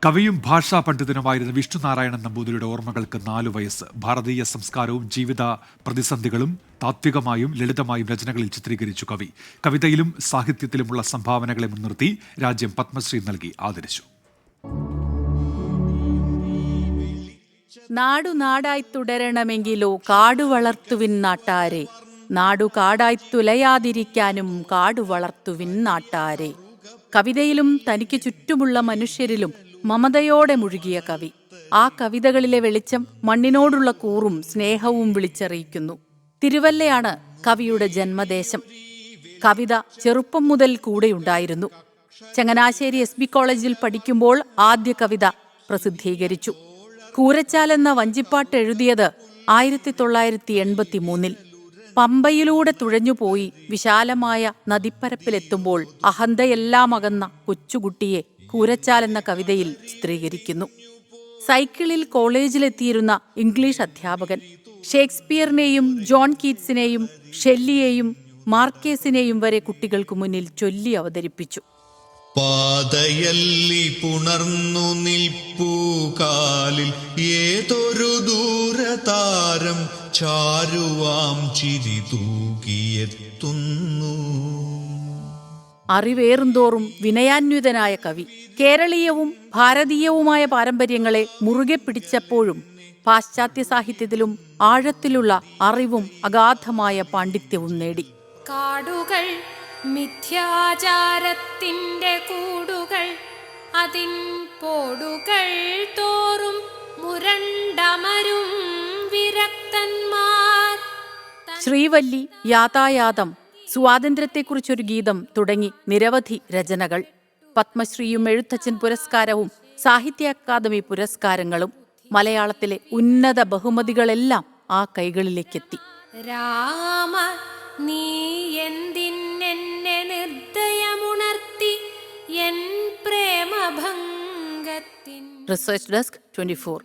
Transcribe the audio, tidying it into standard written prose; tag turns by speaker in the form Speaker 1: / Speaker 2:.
Speaker 1: കവിയും ഭാഷാ പണ്ഡിതനുമായിരുന്ന വിഷ്ണുനാരായണൻ നമ്പൂതിരിയുടെ ഓർമ്മകൾക്ക് 4 വയസ്സ്. ഭാരതീയ സംസ്കാരവും ജീവിത പ്രതിസന്ധികളും താത്വികമായും ലളിതമായും രചനകളിൽ ചിത്രീകരിച്ചു കവി. കവിതയിലും സാഹിത്യത്തിലുമുള്ള സംഭാവനകളെ മുൻനിർത്തി രാജ്യം പത്മശ്രീ നൽകി ആദരിച്ചു.
Speaker 2: നാടു നാടായി തുടരണമെങ്കിലോ കാടു വളർത്തുവിൻ നാട്ടാരെ, നാടു കാടായി തുലയാതിരിക്കാനും കാടു വളർത്തുവിൻ നാട്ടാരെ. കവിതയിലും തനിക്ക് ചുറ്റുമുള്ള മനുഷ്യരിലും മമതയോടെ മുഴുകിയ കവി. ആ കവിതകളിലെ വെളിച്ചം മണ്ണിനോടുള്ള കൂറും സ്നേഹവും വിളിച്ചറിയിക്കുന്നു. തിരുവല്ലയാണ് കവിയുടെ ജന്മദേശം. കവിത ചെറുപ്പം മുതൽ കൂടെയുണ്ടായിരുന്നു. ചങ്ങനാശ്ശേരി SB കോളേജിൽ പഠിക്കുമ്പോൾ ആദ്യ കവിത പ്രസിദ്ധീകരിച്ചു. കൂരച്ചാൽ എന്ന വഞ്ചിപ്പാട്ട് എഴുതിയത് 1983. പമ്പയിലൂടെ തുഴഞ്ഞുപോയി വിശാലമായ നദിപ്പരപ്പിലെത്തുമ്പോൾ അഹന്തയെല്ലാം അകന്ന കൊച്ചുകുട്ടിയെ കൂരച്ചാൽ എന്ന കവിതയിൽ ചിത്രീകരിക്കുന്നു. സൈക്കിളിൽ കോളേജിലെത്തിയിരുന്ന ഇംഗ്ലീഷ് അധ്യാപകൻ ഷേക്സ്പിയറിനെയും ജോൺ കീറ്റ്സിനെയും ഷെല്ലിയെയും മാർക്കേസിനെയും വരെ കുട്ടികൾക്ക് മുന്നിൽ ചൊല്ലി അവതരിപ്പിച്ചു.
Speaker 3: പാതയല്ലി പുണർന്നു നിൽപ്പൂ കാലിൽ ഏതൊരു ദൂരതാരം ചാരുവാം ചിരി തൂകിയെത്തുന്നു.
Speaker 2: അറിവേറുന്തോറും വിനയാന്വിതനായ കവി കേരളീയവും ഭാരതീയവുമായ പാരമ്പര്യങ്ങളെ മുറുകെ പിടിച്ചപ്പോഴും പാശ്ചാത്യ സാഹിത്യത്തിലും ആഴത്തിലുള്ള അറിവും അഗാധമായ പാണ്ഡിത്യവും നേടി.
Speaker 4: കാടുകൾ മിഥ്യാചാരത്തിന്റെ കൂടുകൾ, അതിൻ പോടുകൾ തോറും മുരണ്ടമരും വിരക്തന്മാർ.
Speaker 2: ശ്രീവല്ലി, യാതായാതം, സ്വാതന്ത്ര്യത്തെക്കുറിച്ചൊരു ഗീതം തുടങ്ങി നിരവധി രചനകൾ. പത്മശ്രീയും എഴുത്തച്ഛൻ പുരസ്കാരവും സാഹിത്യ അക്കാദമി പുരസ്കാരങ്ങളും മലയാളത്തിലെ ഉന്നത ബഹുമതികളെല്ലാം ആ കൈകളിലേക്കെത്തി.
Speaker 4: രാമ നീ എന്തിന്നെന്നെ നിർദ്ദയമുണർത്തി എൻ പ്രേമഭംഗത്തിൻ.
Speaker 2: Research desk 24.